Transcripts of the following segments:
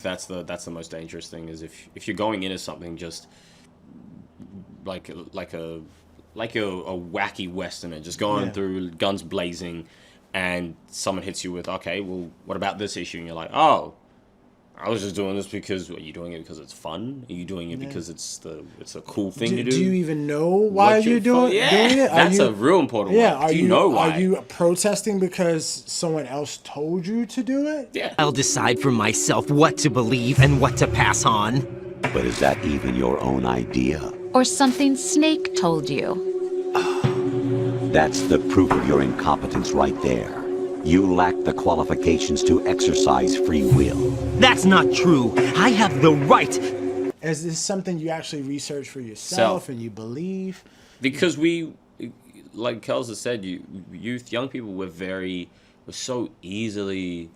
That's the most dangerous thing, is if you're going into something just like a wacky westerner, just going through guns blazing, and someone hits you with, okay, well, what about this issue? And you're like, oh, I was just doing this because, are you doing it because it's fun? Are you doing it because it's a cool thing to do? Do you even know why you're doing it? That's a real important one. Do you know why? Are you protesting because someone else told you to do it? Yeah. I'll decide for myself what to believe and what to pass on. But is that even your own idea? Or something Snake told you? That's the proof of your incompetence right there. You lack the qualifications to exercise free will. That's not true. I have the right. Is this something you actually research for yourself and you believe? Because we, like Kels has said, young people, we're so easily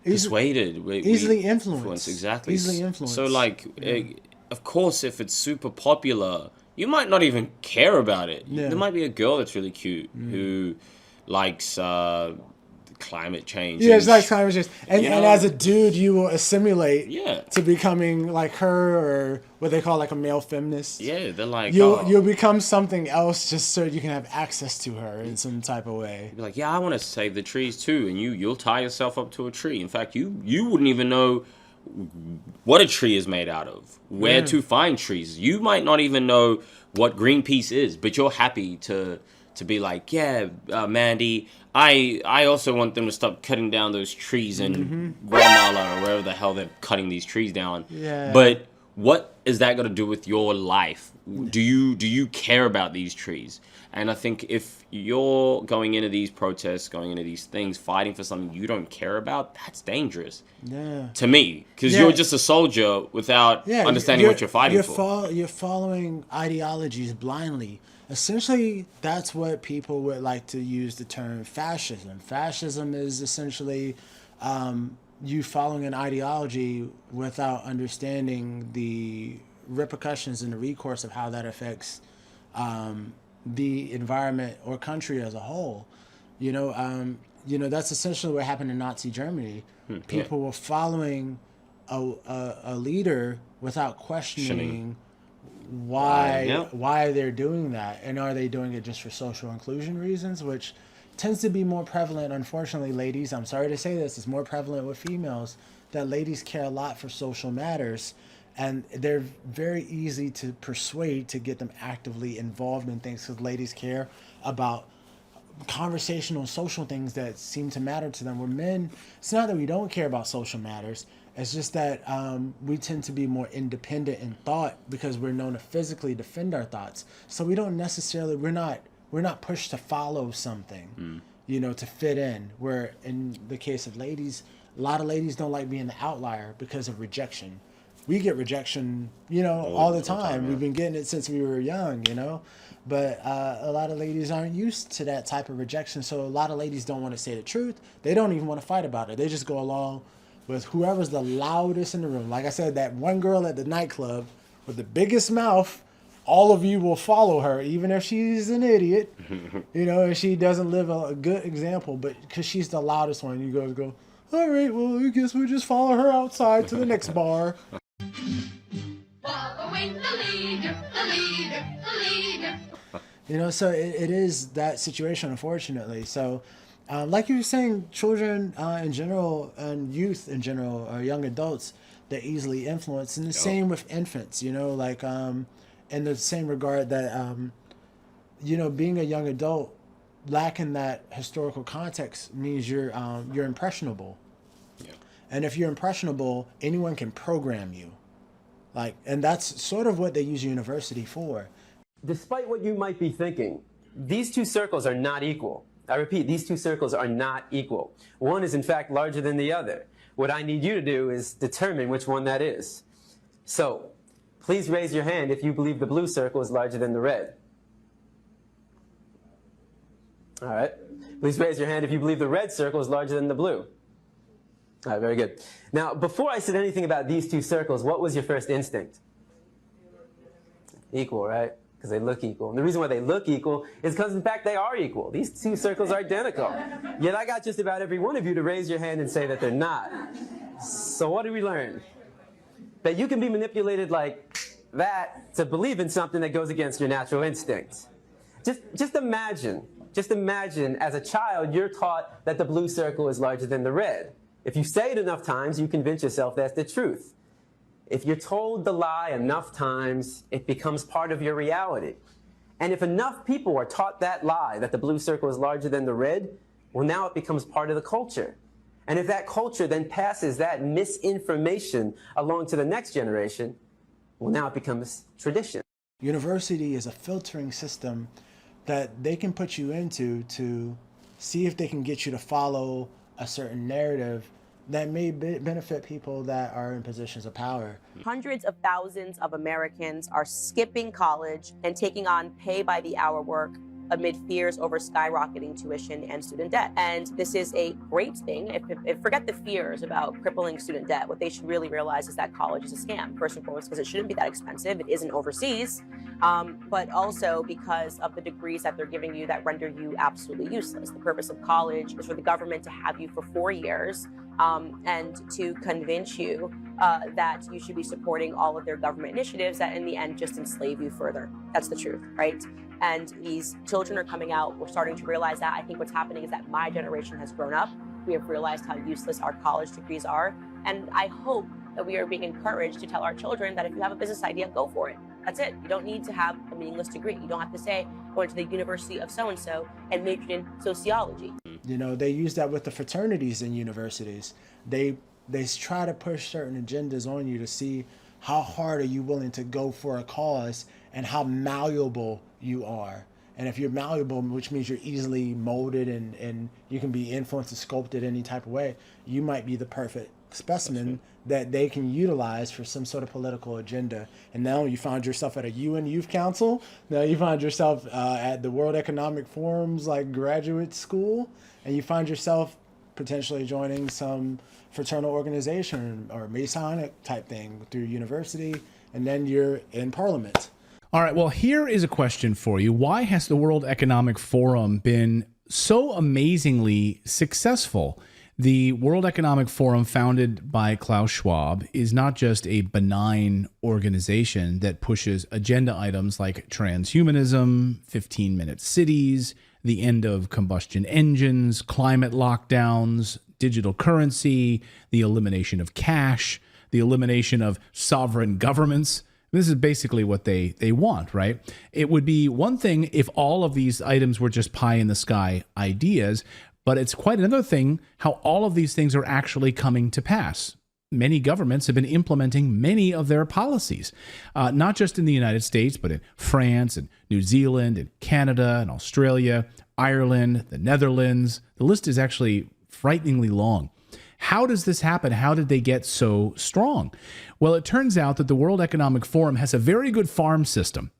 persuaded. Easily influenced. Exactly. Easily influenced. So, like, of course, if it's super popular, you might not even care about it. Yeah. There might be a girl that's really cute who likes climate change. Yeah, it's like climate change. And as a dude, you will assimilate to becoming like her, or what they call like a male feminist. Yeah, they're like, you'll become something else just so you can have access to her in some type of way. You're like, yeah, I want to save the trees too, and you'll tie yourself up to a tree. In fact, you wouldn't even know what a tree is made out of, where to find trees. You might not even know what Greenpeace is, but you're happy to be like, yeah, Mandy, I also want them to stop cutting down those trees in Guatemala or wherever the hell they're cutting these trees down. Yeah. But what is that got to do with your life? Do you care about these trees? And I think if you're going into these protests, going into these things, fighting for something you don't care about, that's dangerous. Yeah. To me, because you're just a soldier without understanding what you're fighting for. You're following ideologies blindly. Essentially, that's what people would like to use the term fascism. Fascism is essentially you following an ideology without understanding the repercussions and the recourse of how that affects the environment or country as a whole. That's essentially what happened in Nazi Germany. People were following a leader without questioning why they're doing that, and are they doing it just for social inclusion reasons, which tends to be more prevalent, unfortunately. Ladies, I'm sorry to say this, it's more prevalent with females, that ladies care a lot for social matters, and they're very easy to persuade to get them actively involved in things, because ladies care about conversational social things that seem to matter to them, where men, it's not that we don't care about social matters, it's just that we tend to be more independent in thought because we're known to physically defend our thoughts. So we don't necessarily, we're not pushed to follow something, to fit in. Where in the case of ladies, a lot of ladies don't like being the outlier because of rejection. We get rejection, all the time. We've been getting it since we were young, But a lot of ladies aren't used to that type of rejection. So a lot of ladies don't want to say the truth. They don't even want to fight about it. They just go along with whoever's the loudest in the room. Like I said, that one girl at the nightclub with the biggest mouth, all of you will follow her, even if she's an idiot, and she doesn't live a good example, but because she's the loudest one, you guys go, all right, well, I guess we'll just follow her outside to the next bar. Following the leader, the leader, the leader. So it is that situation, unfortunately. So, like you were saying, children in general and youth in general, or young adults, they're easily influenced. And the same with infants, in the same regard that, being a young adult, lacking that historical context means you're impressionable. Yeah. And if you're impressionable, anyone can program you. And that's sort of what they use university for. Despite what you might be thinking, these two circles are not equal. I repeat, these two circles are not equal. One is in fact larger than the other. What I need you to do is determine which one that is. So, please raise your hand if you believe the blue circle is larger than the red. All right. Please raise your hand if you believe the red circle is larger than the blue. All right, very good. Now, before I said anything about these two circles, what was your first instinct? Equal, right? Because they look equal. And the reason why they look equal is because, in fact, they are equal. These two circles are identical. Yet I got just about every one of you to raise your hand and say that they're not. So what did we learn? that you can be manipulated like that to believe in something that goes against your natural instincts. Just imagine as a child, you're taught that the blue circle is larger than the red. If you say it enough times, you convince yourself that's the truth. If you're told the lie enough times, it becomes part of your reality. And if enough people are taught that lie, that the blue circle is larger than the red, well, now it becomes part of the culture. And if that culture then passes that misinformation along to the next generation, well, now it becomes tradition. University is a filtering system that they can put you into to see if they can get you to follow a certain narrative that may benefit people that are in positions of power. Hundreds of thousands of Americans are skipping college and taking on pay-by-the-hour work amid fears over skyrocketing tuition and student debt. And this is a great thing. If forget the fears about crippling student debt, what they should really realize is that college is a scam, first and foremost, because it shouldn't be that expensive. It isn't overseas, but also because of the degrees that they're giving you that render you absolutely useless. The purpose of college is for the government to have you for 4 years and to convince you that you should be supporting all of their government initiatives that in the end just enslave you further. That's the truth, right? And these children are coming out. We're starting to realize that. I think what's happening is that my generation has grown up. We have realized how useless our college degrees are. And I hope that we are being encouraged to tell our children that if you have a business idea, go for it. That's it. You don't need to have a meaningless degree. You don't have to say, going to the University of so-and-so and majored in sociology. You know, they use that with the fraternities in universities. They try to push certain agendas on you to see how hard are you willing to go for a cause and how malleable you are. And if you're malleable, which means you're easily molded and you can be influenced and sculpted any type of way, you might be the perfect specimen that they can utilize for some sort of political agenda. And now you find yourself at a UN Youth Council. Now you find yourself at the World Economic Forum's like graduate school, and you find yourself potentially joining some fraternal organization or Masonic type thing through university, and then you're in parliament. All right, well, here is a question for you. Why has the World Economic Forum been so amazingly successful? The World Economic Forum, founded by Klaus Schwab, is not just a benign organization that pushes agenda items like transhumanism, 15-minute cities, the end of combustion engines, climate lockdowns, digital currency, the elimination of cash, the elimination of sovereign governments. This is basically what they want, right? It would be one thing if all of these items were just pie in the sky ideas, but it's quite another thing how all of these things are actually coming to pass. Many governments have been implementing many of their policies, not just in the United States, but in France and New Zealand and Canada and Australia, Ireland, the Netherlands. The list is actually frighteningly long. How does this happen? How did they get so strong? Well, it turns out that the World Economic Forum has a very good farm system.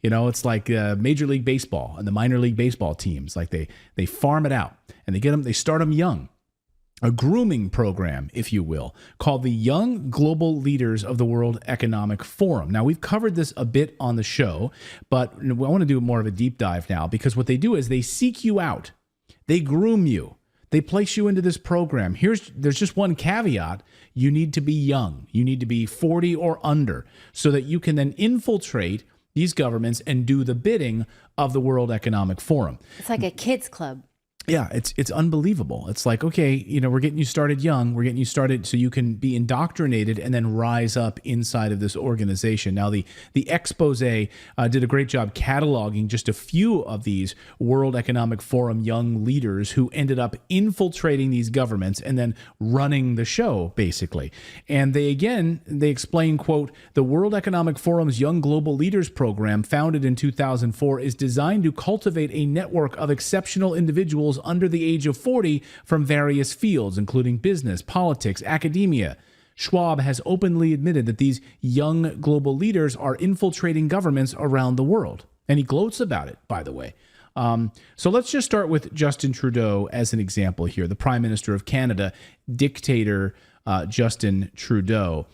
You know, it's like Major League Baseball and the minor league baseball teams. Like they farm it out and they start them young. A grooming program, if you will, called the Young Global Leaders of the World Economic Forum. Now, we've covered this a bit on the show, but I want to do more of a deep dive now, because what they do is they seek you out. They groom you. They place you into this program. There's just one caveat. You need to be young. You need to be 40 or under so that you can then infiltrate these governments and do the bidding of the World Economic Forum. It's like a kids club. Yeah, it's unbelievable. It's like, okay, you know, we're getting you started young. We're getting you started so you can be indoctrinated and then rise up inside of this organization. Now, the expose did a great job cataloging just a few of these World Economic Forum young leaders who ended up infiltrating these governments and then running the show, basically. And they explain, quote, the World Economic Forum's Young Global Leaders program, founded in 2004, is designed to cultivate a network of exceptional individuals under the age of 40 from various fields, including business, politics, academia. Schwab has openly admitted that these young global leaders are infiltrating governments around the world. And he gloats about it, by the way. So let's just start with Justin Trudeau as an example here, the Prime Minister of Canada, dictator Justin Trudeau.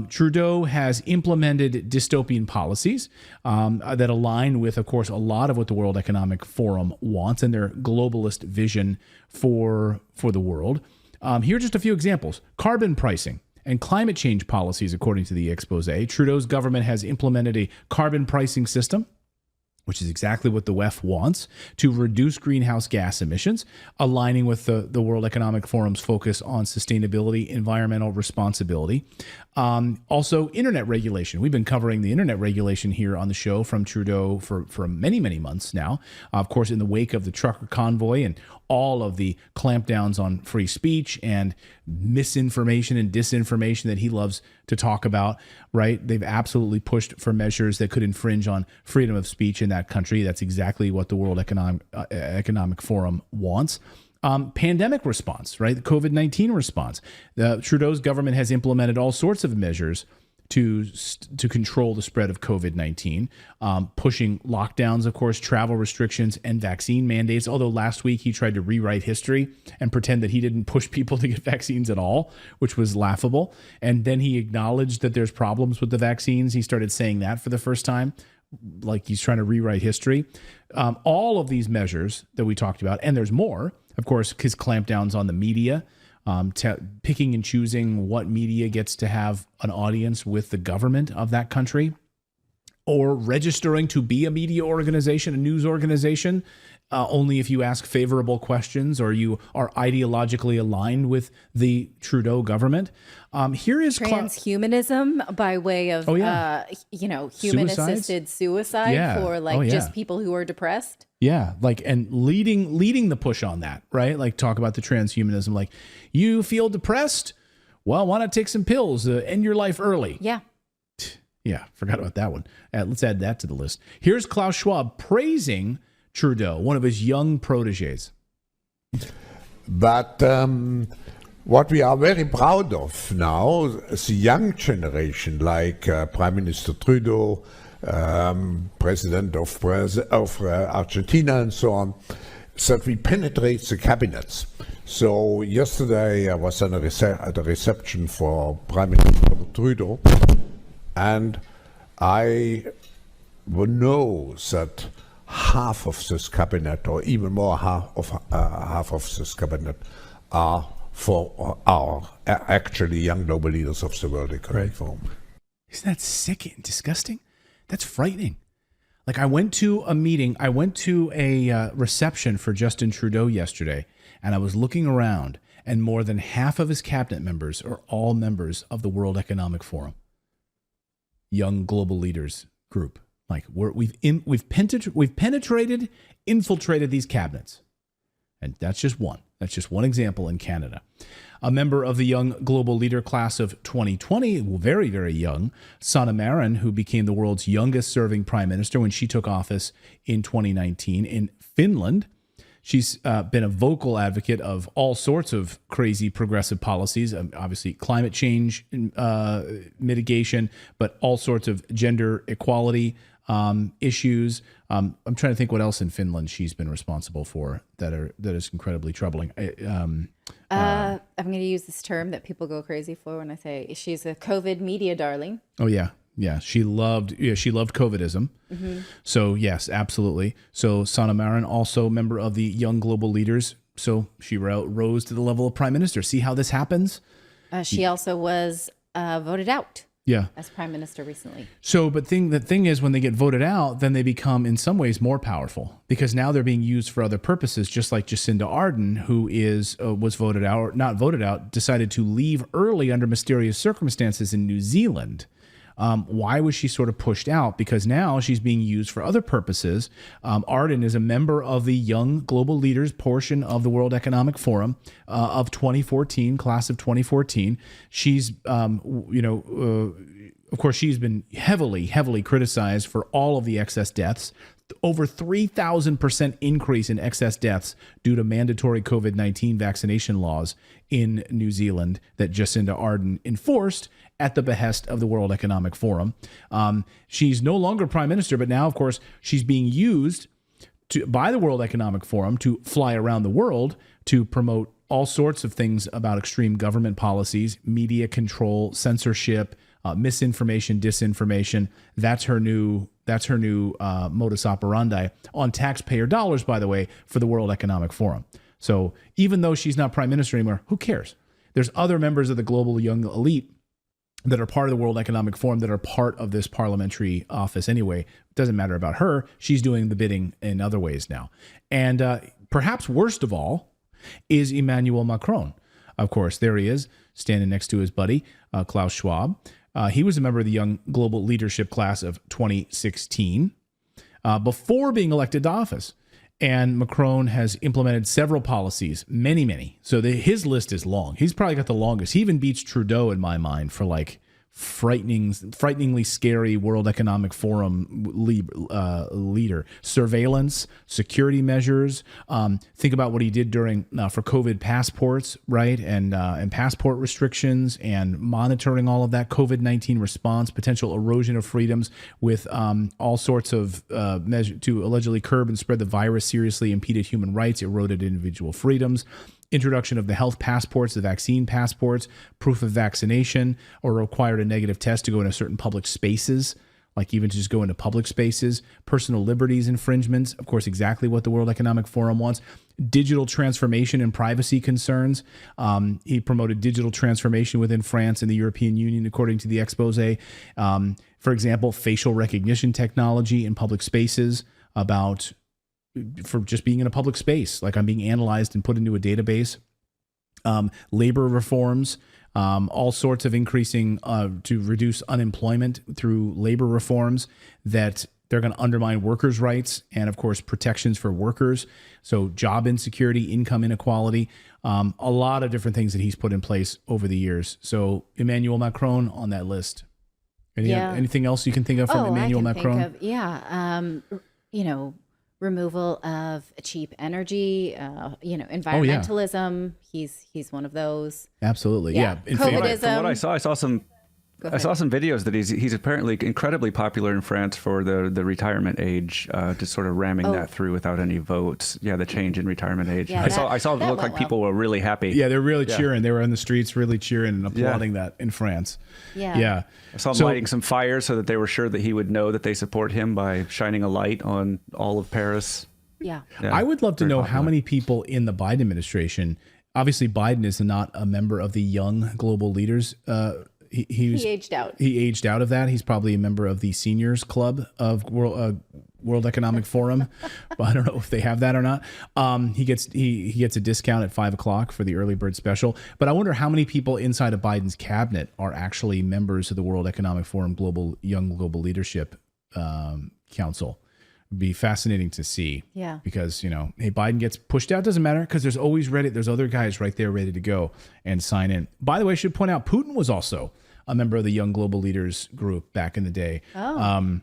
Trudeau has implemented dystopian policies that align with, of course, a lot of what the World Economic Forum wants and their globalist vision for the world. Here are just a few examples. Carbon pricing, and climate change policies, according to the expose. Trudeau's government has implemented a carbon pricing system, which is exactly what the WEF wants, to reduce greenhouse gas emissions, aligning with the World Economic Forum's focus on sustainability, environmental responsibility. Also, internet regulation. We've been covering the internet regulation here on the show from Trudeau for many, many months now. Of course, in the wake of the trucker convoy and all of the clampdowns on free speech and misinformation and disinformation that he loves to talk about, right? They've absolutely pushed for measures that could infringe on freedom of speech in that country. That's exactly what the World Economic Forum wants. Pandemic response, right? The COVID-19 response. Trudeau's government has implemented all sorts of measures to control the spread of COVID-19, pushing lockdowns, of course, travel restrictions, and vaccine mandates. Although last week he tried to rewrite history and pretend that he didn't push people to get vaccines at all, which was laughable. And then he acknowledged that there's problems with the vaccines. He started saying that for the first time, like he's trying to rewrite history. All of these measures that we talked about, and there's more, of course, his clampdowns on the media, picking and choosing what media gets to have an audience with the government of that country, or registering to be a media organization, a news organization, only if you ask favorable questions or you are ideologically aligned with the Trudeau government. Here is transhumanism by way of, human-assisted suicide for just people who are depressed. Yeah, and leading the push on that, right? Like talk about the transhumanism. Like, you feel depressed? Well, why not take some pills to end your life early? Yeah. Yeah, forgot about that one. Let's add that to the list. Here's Klaus Schwab praising Trudeau, one of his young proteges. But what we are very proud of now is the young generation, like Prime Minister Trudeau, President of Argentina, and so on, is that we penetrate the cabinets. So yesterday I was at a reception for Prime Minister Trudeau, and I know that half of this cabinet, or even more, half of this cabinet are actually young global leaders of the World Economic Forum. Isn't that sick and disgusting? That's frightening. Like, I went to a reception for Justin Trudeau yesterday, and I was looking around, and more than half of his cabinet members are all members of the World Economic Forum, young global leaders group. Like, we've penetrated, infiltrated these cabinets, and that's just one. That's just one example in Canada. A member of the young global leader class of 2020, very, very young, Sanna Marin, who became the world's youngest serving prime minister when she took office in 2019 in Finland. She's been a vocal advocate of all sorts of crazy progressive policies, obviously climate change mitigation, but all sorts of gender equality issues. I'm trying to think what else in Finland she's been responsible for that is incredibly troubling. I'm going to use this term that people go crazy for when I say she's a COVID media darling. Oh yeah. Yeah, she loved COVIDism. Mm-hmm. So yes, absolutely. So Sanna Marin, also member of the Young Global Leaders. So she rose to the level of prime minister. See how this happens? She also was voted out. Yeah, as prime minister recently. So, but the thing is, when they get voted out, then they become in some ways more powerful because now they're being used for other purposes. Just like Jacinda Ardern, who was voted out, or not voted out, decided to leave early under mysterious circumstances in New Zealand. Why was she sort of pushed out? Because now she's being used for other purposes. Ardern is a member of the Young Global Leaders portion of the World Economic Forum of 2014, class of 2014. She's, of course, she's been heavily criticized for all of the excess deaths. Over 3,000% increase in excess deaths due to mandatory COVID-19 vaccination laws in New Zealand that Jacinda Ardern enforced at the behest of the World Economic Forum. She's no longer prime minister, but now, of course, she's being used by the World Economic Forum to fly around the world to promote all sorts of things about extreme government policies, media control, censorship, misinformation, disinformation. That's her new modus operandi on taxpayer dollars, by the way, for the World Economic Forum. So even though she's not prime minister anymore, who cares? There's other members of the global young elite that are part of the World Economic Forum, that are part of this parliamentary office anyway. It doesn't matter about her. She's doing the bidding in other ways now. And perhaps worst of all is Emmanuel Macron. Of course, there he is, standing next to his buddy, Klaus Schwab. He was a member of the Young Global Leadership class of 2016 before being elected to office. And Macron has implemented several policies, many. So his list is long. He's probably got the longest. He even beats Trudeau in my mind for like frighteningly scary World Economic Forum leader. Surveillance, security measures. Think about what he did during for COVID passports, right? And passport restrictions and monitoring all of that COVID-19 response, potential erosion of freedoms with all sorts of measures to allegedly curb and spread the virus, seriously impeded human rights, eroded individual freedoms. Introduction of the health passports, the vaccine passports, proof of vaccination, or required a negative test to go into certain public spaces, like even to just go into public spaces, personal liberties infringements, of course, exactly what the World Economic Forum wants, digital transformation and privacy concerns. He promoted digital transformation within France and the European Union, according to the expose. For example, facial recognition technology in public spaces, for just being in a public space, like I'm being analyzed and put into a database. Labor reforms, all sorts of increasing to reduce unemployment through labor reforms that they're going to undermine workers' rights and, of course, protections for workers. So job insecurity, income inequality, a lot of different things that he's put in place over the years. So Emmanuel Macron on that list. Anything else you can think of from Emmanuel Macron? Removal of cheap energy, environmentalism. He's one of those. Absolutely, yeah. COVIDism. From what I saw some videos that he's apparently incredibly popular in France for the retirement age, just sort of ramming that through without any votes. Yeah, the change in retirement age. Yeah, I saw it look like people were really happy. Yeah, they're really cheering. They were in the streets really cheering and applauding that in France. Yeah. I saw him lighting some fires so that they were sure that he would know that they support him by shining a light on all of Paris. Yeah. I would love to know how many people in the Biden administration, obviously Biden is not a member of the Young Global Leaders. He aged out. He aged out of that. He's probably a member of the Seniors Club of World Economic Forum. But I don't know if they have that or not. He gets a discount at 5:00 for the early bird special. But I wonder how many people inside of Biden's cabinet are actually members of the World Economic Forum Young Global Leadership Council. It'd be fascinating to see. Yeah. Because, hey, Biden gets pushed out. Doesn't matter because there's always there's other guys right there ready to go and sign in. By the way, I should point out Putin was also a member of the Young Global Leaders group back in the day. Oh.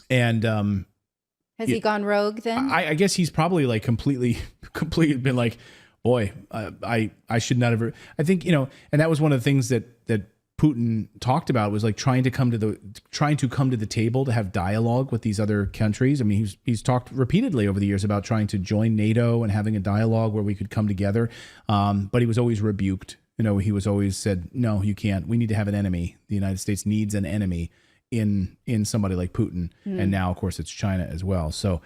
Has he gone rogue then? I guess he's probably like completely been like, boy, I should not have. I think, and that was one of the things that Putin talked about was like trying to come to the table to have dialogue with these other countries. I mean, he's talked repeatedly over the years about trying to join NATO and having a dialogue where we could come together. But he was always rebuked. He was always said, no, you can't. We need to have an enemy. The United States needs an enemy in somebody like Putin. And now, of course, it's China as well. So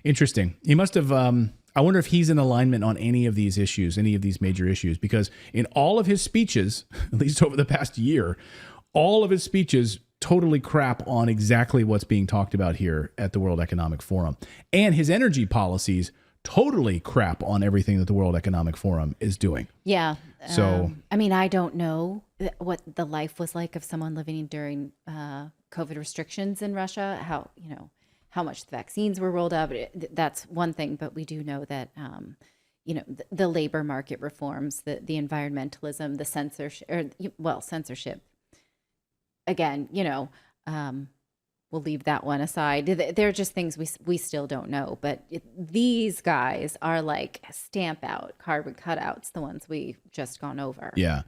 interesting. He must have, I wonder if he's in alignment on any of these issues, any of these major issues, because in all of his speeches, at least over the past year, all of his speeches totally crap on exactly what's being talked about here at the World Economic Forum. And his energy policies totally crap on everything that the World Economic Forum is doing. Yeah. So, I don't know what the life was like of someone living during COVID restrictions in Russia, how much the vaccines were rolled out. That's one thing, but we do know that, the labor market reforms, the environmentalism, the censorship. Again, we'll leave that one aside. They're just things we still don't know. But these guys are like stamp out, carbon cutouts, the ones we've just gone over. Yeah.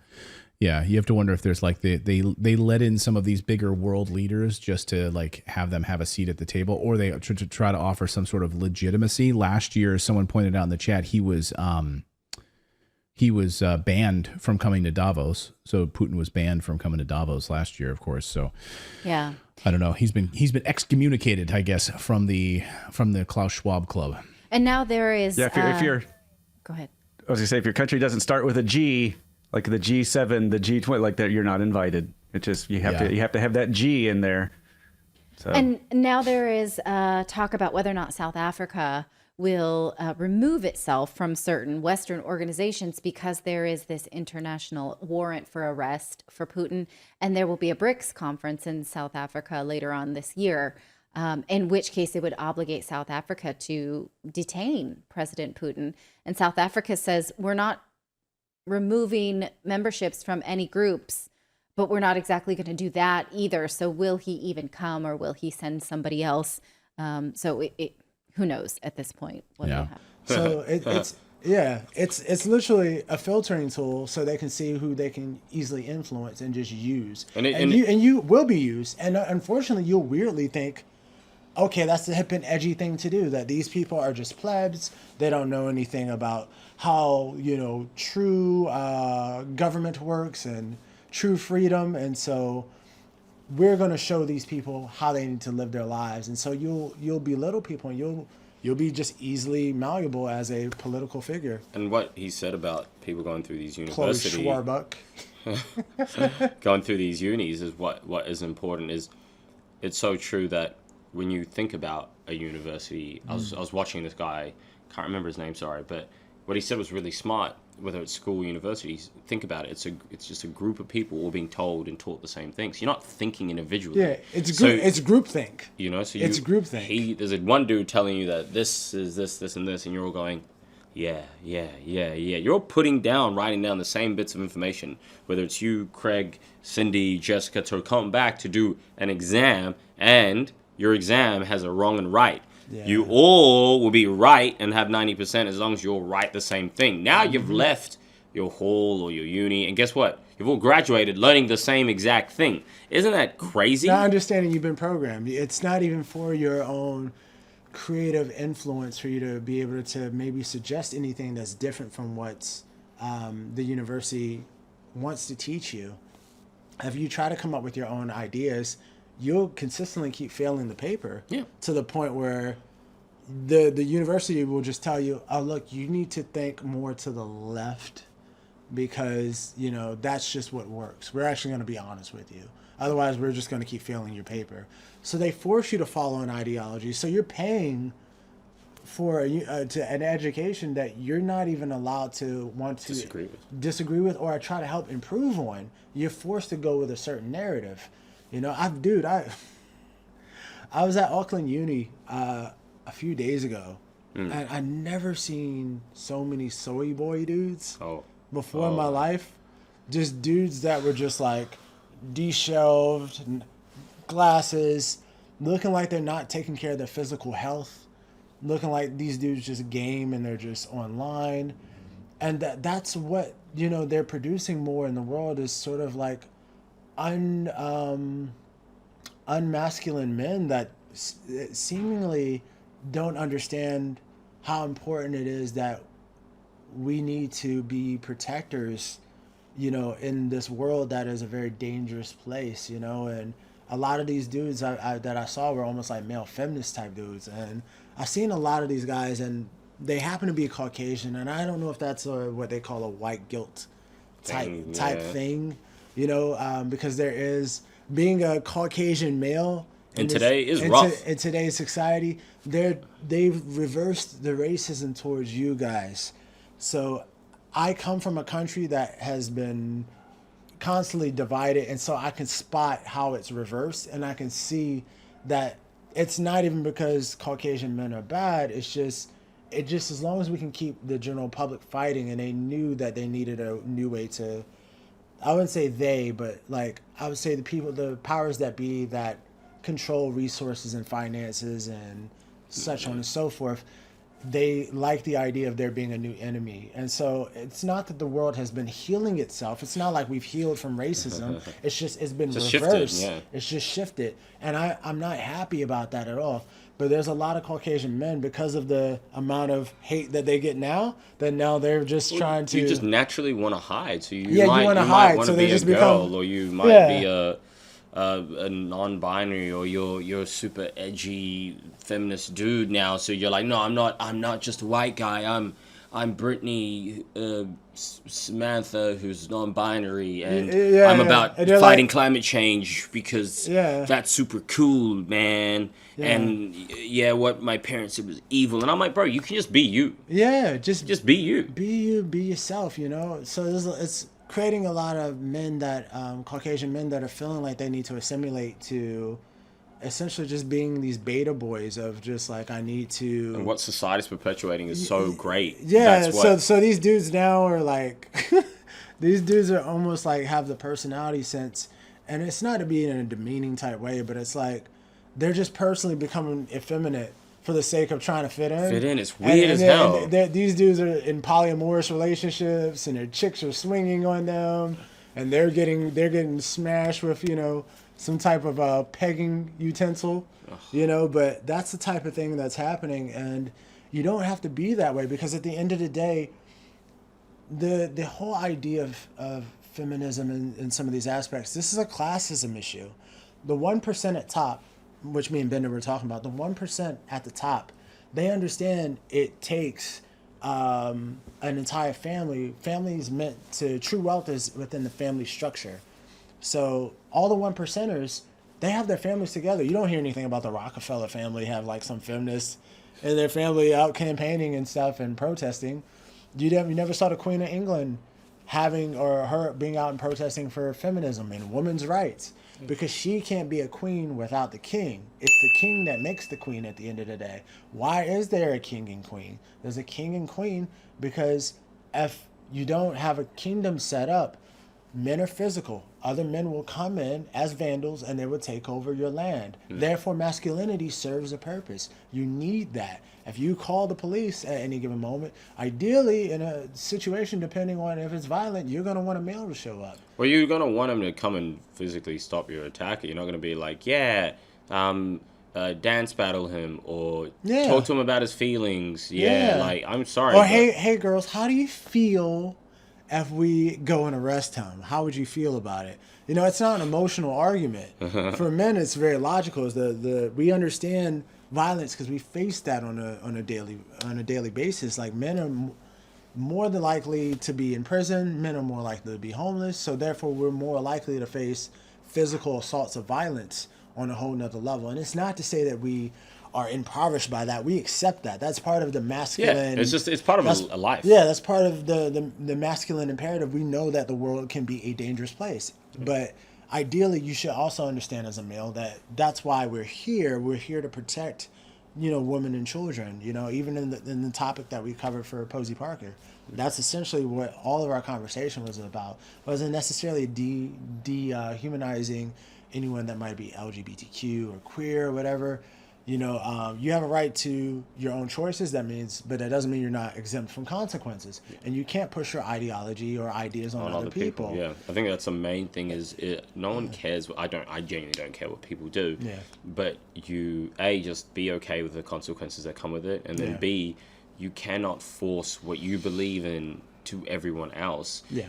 Yeah, you have to wonder if there's like they let in some of these bigger world leaders just to like have them have a seat at the table, or they to try to offer some sort of legitimacy. Last year, someone pointed out in the chat he was banned from coming to Davos. So Putin was banned from coming to Davos last year, of course. So yeah, I don't know. He's been excommunicated, I guess, from the Klaus Schwab Club. And now there is if you're go ahead. I was gonna say, if your country doesn't start with a G, like the G7, the G20, like that, you're not invited. It just you have to have that G in there. So. And now there is talk about whether or not South Africa will remove itself from certain Western organizations because there is this international warrant for arrest for Putin. And there will be a BRICS conference in South Africa later on this year, in which case it would obligate South Africa to detain President Putin. And South Africa says, we're not removing memberships from any groups, but we're not exactly going to do that either. So will he even come, or will he send somebody else? So who knows at this point what will happen. So it's literally a filtering tool so they can see who they can easily influence and just use. And you will be used. And unfortunately, you'll weirdly think, okay, that's the hip and edgy thing to do, that these people are just plebs. They don't know anything about how, true government works and true freedom. And so we're going to show these people how they need to live their lives. And so you'll belittle people, and you'll be just easily malleable as a political figure. And what he said about people going through these universities, going through these unis, is what is important. Is it's so true that when you think about a university, I was watching this guy, can't remember his name, sorry, but what he said was really smart. Whether it's school, universities, think about it. It's just a group of people all being told and taught the same things. You're not thinking individually. Yeah, it's groupthink. So it's groupthink. There's one dude telling you that this is this and this, and you're all going, yeah. You're all writing down the same bits of information. Whether it's you, Craig, Cindy, Jessica, to come back to do an exam, and your exam has a wrong and right. Yeah. You all will be right and have 90% as long as you all write the same thing. Now you've left your hall or your uni, and guess what? You've all graduated learning the same exact thing. Isn't that crazy? Not understanding you've been programmed. It's not even for your own creative influence for you to be able to maybe suggest anything that's different from what the university wants to teach you. If you try to come up with your own ideas, you'll consistently keep failing the paper to the point where the university will just tell you, oh, look, you need to think more to the left because, that's just what works. We're actually going to be honest with you. Otherwise, we're just going to keep failing your paper. So they force you to follow an ideology. So you're paying for an education that you're not even allowed to want to disagree with or try to help improve on. You're forced to go with a certain narrative. I was at Auckland Uni a few days ago, and I never seen so many soy boy dudes before in my life. Just dudes that were just like deshelved, glasses, looking like they're not taking care of their physical health, looking like these dudes just game and they're just online. And that's what, they're producing more in the world is sort of like unmasculine men that seemingly don't understand how important it is that we need to be protectors, in this world that is a very dangerous place, and a lot of these dudes that I saw were almost like male feminist type dudes, and I've seen a lot of these guys, and they happen to be Caucasian, and I don't know if that's what they call a white guilt type thing. Because there is being a Caucasian male in today's society, they've reversed the racism towards you guys. So I come from a country that has been constantly divided, and so I can spot how it's reversed, and I can see that it's not even because Caucasian men are bad. It's just as long as we can keep the general public fighting, and they knew that they needed a new way to. I wouldn't say they, but like I would say the powers that be that control resources and finances and such on and so forth, they like the idea of there being a new enemy. And so it's not that the world has been healing itself. It's not like we've healed from racism. It's been reversed. Shifted, It's just shifted. And I'm not happy about that at all. But there's a lot of Caucasian men, because of the amount of hate that they get now, that now they're just trying to. You just naturally want to hide. So you might want to be a girl, or you might be a non-binary, or you're super edgy feminist dude now. So you're like, no, I'm not just a white guy. I'm Brittany Samantha, who's non-binary, and Yeah, I'm yeah. about And they're fighting like- climate change because Yeah. that's super cool, man. Yeah. And yeah, what my parents said was evil, and I'm like, bro, you can just be you. Yeah, Just be you. Be you, be yourself, you know? So it's creating a lot of men that, Caucasian men that are feeling like they need to assimilate to essentially just being these beta boys of just like, I need to... And what society's perpetuating is so great. Yeah, That's what, so these dudes now are like... these dudes are almost like have the personality sense, and it's not to be in a demeaning type way, but it's like they're just personally becoming effeminate for the sake of trying to fit in. Fit in, it's weird as hell. These dudes are in polyamorous relationships, and their chicks are swinging on them, and they're getting smashed with, you know, some type of pegging utensil, you know. But that's the type of thing that's happening, and you don't have to be that way, because at the end of the day, the whole idea of feminism in some of these aspects, this is a classism issue. The 1% at top, which me and Benda were talking about, the 1% at the top, they understand it takes an entire family. Families meant to, true wealth is within the family structure. So all the 1%ers, they have their families together. You don't hear anything about the Rockefeller family have like some feminists in their family out campaigning and stuff and protesting. You never saw the Queen of England having, or her being out and protesting for feminism and women's rights, because she can't be a queen without the king. It's the king that makes the queen at the end of the day. Why is there a king and queen? There's a king and queen because if you don't have a kingdom set up, men are physical. Other men will come in as vandals and they will take over your land. Therefore, masculinity serves a purpose. You need that. If you call the police at any given moment, ideally in a situation, depending on if it's violent, you're going to want a male to show up. Well, you're going to want him to come and physically stop your attacker. You're not going to be like, dance battle him or talk to him about his feelings. Yeah. Like, I'm sorry. Or, hey, girls, how do you feel if we go and arrest him? How would you feel about it? You know, it's not an emotional argument. For men, it's very logical. Is we understand violence because we face that on a daily basis. Like, men are more than likely to be in prison. Men are more likely to be homeless. So therefore, we're more likely to face physical assaults of violence on a whole nother level. And it's not to say that we are impoverished by that. We accept that. That's part of the masculine. Yeah, it's part of a life. Yeah, that's part of the masculine imperative. We know that the world can be a dangerous place. But ideally, you should also understand as a male that that's why we're here. We're here to protect, you know, women and children. You know, even in the topic that we covered for Posey Parker, that's essentially what all of our conversation was about. It wasn't necessarily dehumanizing anyone that might be LGBTQ or queer or whatever. You know, you have a right to your own choices. That doesn't mean you're not exempt from consequences. And you can't push your ideology or ideas on other people. Yeah, I think that's the main thing. No one cares. I genuinely don't care what people do. Yeah. But you just be okay with the consequences that come with it, and then B, you cannot force what you believe in to everyone else. Yeah.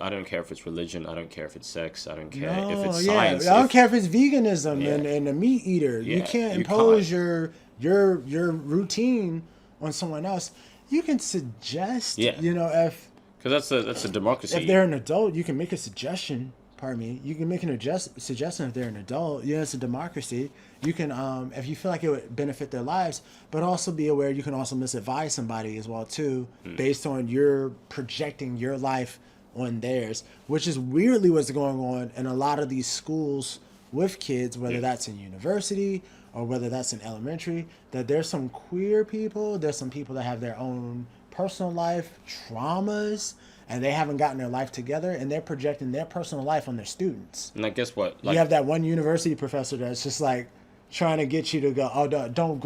I don't care if it's religion, I don't care if it's sex, I don't care if it's science. I don't care if it's veganism and a meat eater. You can't impose your routine on someone else. You can suggest, you know, because that's a democracy. If they're an adult, you can make a suggestion. Pardon me. You can make suggestion if they're an adult. Yeah, it's a democracy. You can, if you feel like it would benefit their lives, but also be aware you can also misadvise somebody as well too, based on your projecting your life on theirs, which is weirdly what's going on in a lot of these schools with kids, whether that's in university or whether that's in elementary. That there's some queer people, there's some people that have their own personal life traumas, and they haven't gotten their life together, and they're projecting their personal life on their students. And guess what? You have that one university professor that's just like trying to get you to go, oh, don't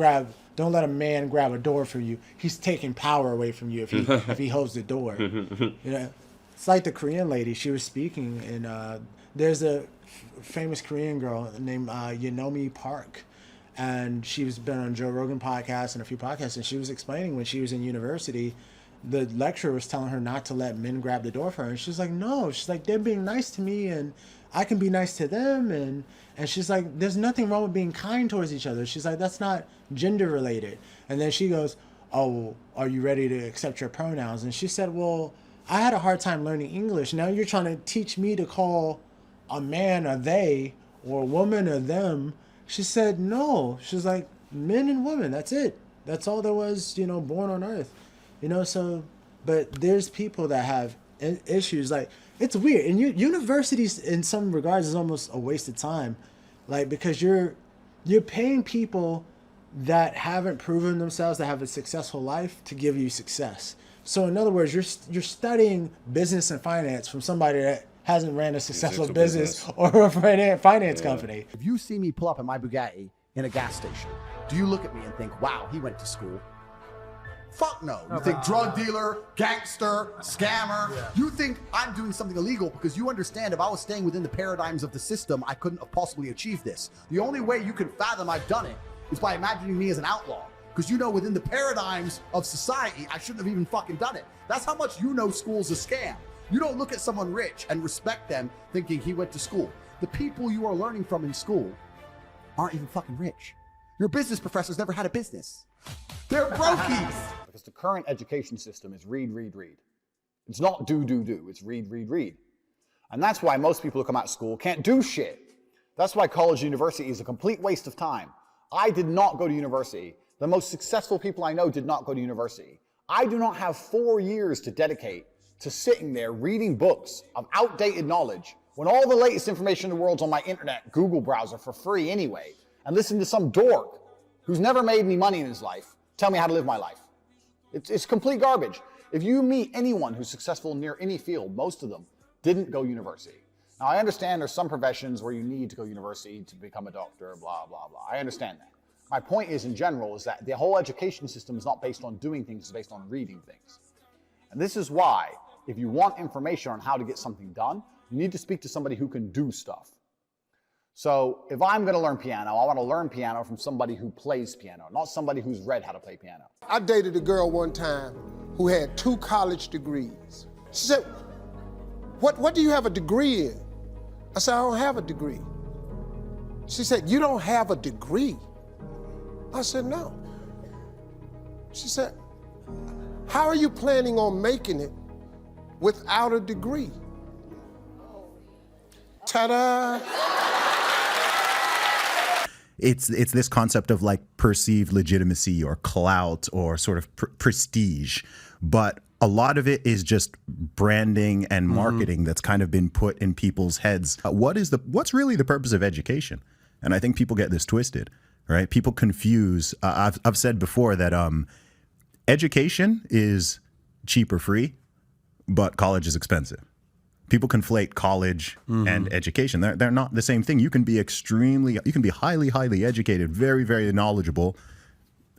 let a man grab a door for you. He's taking power away from you if he holds the door. You know, it's like the Korean lady. She was speaking, and there's a famous Korean girl named Yeonmi Park, and she's been on Joe Rogan podcast and a few podcasts, and she was explaining when she was in university, the lecturer was telling her not to let men grab the door for her, and she's like, no. She's like, they're being nice to me, and I can be nice to them, and she's like, there's nothing wrong with being kind towards each other. She's like, that's not gender related. And then she goes, oh, are you ready to accept your pronouns? And she said, well, I had a hard time learning English. Now you're trying to teach me to call a man a they or a woman a them. She said, no. She's like, men and women, that's it. That's all there was, you know, born on earth. You know, so, but there's people that have issues. Like, it's weird. And universities, in some regards, is almost a waste of time. Like, because you're paying people that haven't proven themselves, that have a successful life, to give you success. So in other words, you're studying business and finance from somebody that hasn't ran a successful business or a finance company. If you see me pull up in my Bugatti in a gas station, do you look at me and think, wow, he went to school? Fuck no. You think drug dealer, gangster, scammer. Yeah. You think I'm doing something illegal because you understand if I was staying within the paradigms of the system, I couldn't have possibly achieved this. The only way you can fathom I've done it is by imagining me as an outlaw. Because you know within the paradigms of society, I shouldn't have even fucking done it. That's how much you know school's a scam. You don't look at someone rich and respect them thinking he went to school. The people you are learning from in school aren't even fucking rich. Your business professors never had a business. They're brokies. Because the current education system is read, read, read. It's not do, do, do. It's read, read, read. And that's why most people who come out of school can't do shit. That's why college and university is a complete waste of time. I did not go to university. The most successful people I know did not go to university. I do not have 4 years to dedicate to sitting there reading books of outdated knowledge when all the latest information in the world's on my internet Google browser for free anyway, and listen to some dork who's never made any money in his life tell me how to live my life. It's complete garbage. If you meet anyone who's successful near any field, most of them didn't go university. Now, I understand there's some professions where you need to go to university to become a doctor, blah, blah, blah. I understand that. My point is, in general, is that the whole education system is not based on doing things, it's based on reading things. And this is why, if you want information on how to get something done, you need to speak to somebody who can do stuff. So if I'm going to learn piano, I want to learn piano from somebody who plays piano, not somebody who's read how to play piano. I dated a girl one time who had 2 college degrees. She said, what do you have a degree in? I said, I don't have a degree. She said, you don't have a degree? I said, no. She said, how are you planning on making it without a degree? Ta-da! It's this concept of like perceived legitimacy or clout or sort of prestige, but a lot of it is just branding and marketing that's kind of been put in people's heads. What's really the purpose of education? And I think people get this twisted, right? People confuse. I've said before that education is cheap or free, but college is expensive. People conflate college and education. They're not the same thing. You can be highly, highly educated, very, very knowledgeable,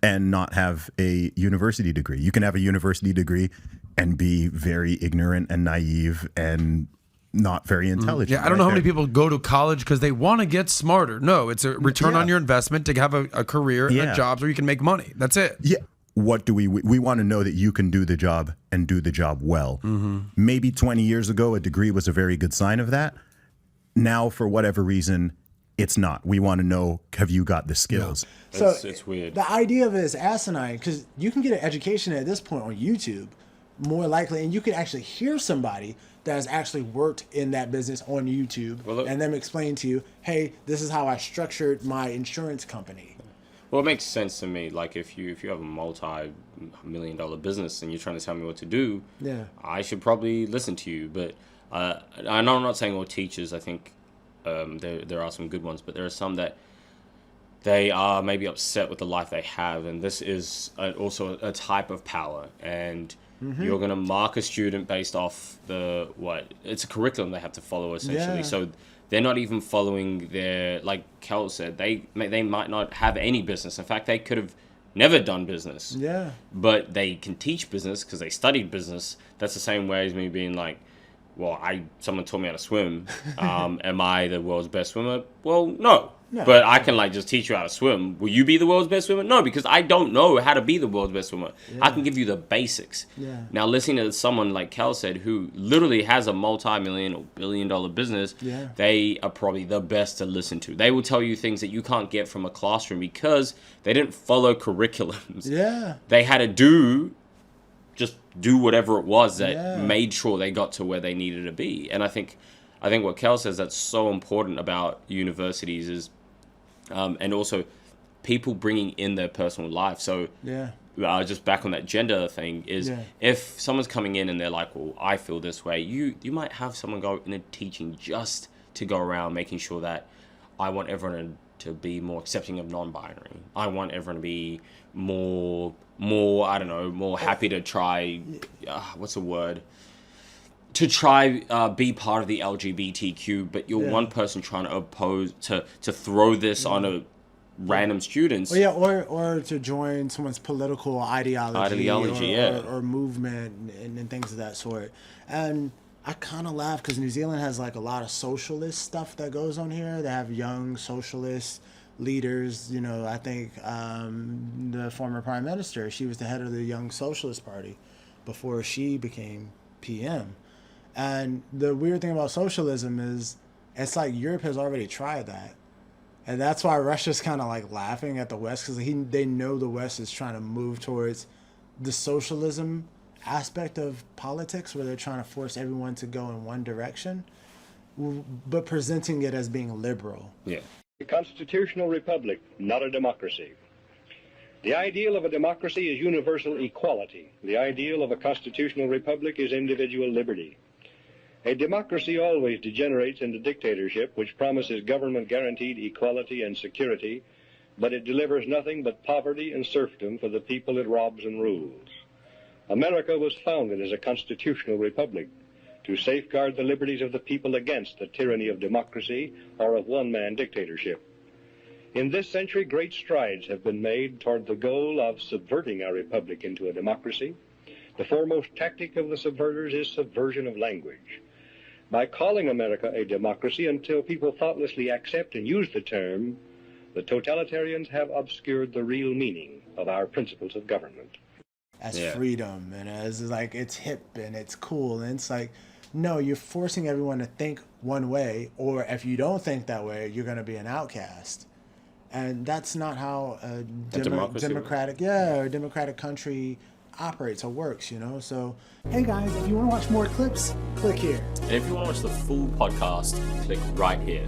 and not have a university degree. You can have a university degree and be very ignorant and naive and not very intelligent. Yeah, I don't know how many people go to college because they want to get smarter. No, it's a return on your investment to have a career and a job where you can make money. That's it. Yeah. What do we want to know that you can do the job and do the job well. Maybe 20 years ago, a degree was a very good sign of that. Now, for whatever reason, it's not. We want to know, have you got the skills? So it's weird. The idea of it is asinine because you can get an education at this point on YouTube, more likely, and you can actually hear somebody that has actually worked in that business on YouTube and them explain to you, hey, this is how I structured my insurance company. Well, it makes sense to me. Like if you have a multi-million-dollar business and you're trying to tell me what to do, I should probably listen to you. But I know I'm not saying all teachers. I think there are some good ones, but there are some that they are maybe upset with the life they have, and this is also a type of power. And you're going to mark a student based off it's a curriculum they have to follow essentially. So they're not even following their, like Kel said, they might not have any business. In fact, they could have never done business. Yeah. But they can teach business because they studied business. That's the same way as me being like, well, someone taught me how to swim. Am I the world's best swimmer? Well, no. No. But I can like just teach you how to swim. Will you be the world's best swimmer? No, because I don't know how to be the world's best swimmer. I can give you the basics. Yeah. Now, listening to someone like Kel said, who literally has a multi-million or billion-dollar business, Yeah. they are probably the best to listen to. They will tell you things that you can't get from a classroom because they didn't follow curriculums. Yeah. They had to do whatever it was that made sure they got to where they needed to be. And I think what Kel says that's so important about universities is, and also people bringing in their personal life. So just back on that gender thing is if someone's coming in and they're like, well, I feel this way, you might have someone go in a teaching just to go around making sure that I want everyone to be more accepting of non-binary. I want everyone to be more I don't know, more happy to try, what's the word? To try be part of the LGBTQ, but you're one person trying to oppose, to throw this on a random students. Well, yeah, or to join someone's political ideology or movement and things of that sort. And I kind of laugh because New Zealand has like a lot of socialist stuff that goes on here. They have young socialist leaders. You know, I think the former prime minister, she was the head of the Young Socialist Party before she became PM. And the weird thing about socialism is it's like Europe has already tried that. And that's why Russia's kind of like laughing at the West, because they know the West is trying to move towards the socialism aspect of politics, where they're trying to force everyone to go in one direction, but presenting it as being liberal. Yeah. A constitutional republic, not a democracy. The ideal of a democracy is universal equality. The ideal of a constitutional republic is individual liberty. A democracy always degenerates into dictatorship, which promises government-guaranteed equality and security, but it delivers nothing but poverty and serfdom for the people it robs and rules. America was founded as a constitutional republic to safeguard the liberties of the people against the tyranny of democracy or of one-man dictatorship. In this century, great strides have been made toward the goal of subverting our republic into a democracy. The foremost tactic of the subverters is subversion of language. By calling America a democracy until people thoughtlessly accept and use the term, the totalitarians have obscured the real meaning of our principles of government. As freedom and as like it's hip and it's cool, and it's like, no, you're forcing everyone to think one way, or if you don't think that way, you're going to be an outcast. And that's not how a democratic country operates or works, you know. So hey guys, if you want to watch more clips, click here. And if you want to watch the full podcast, click right here.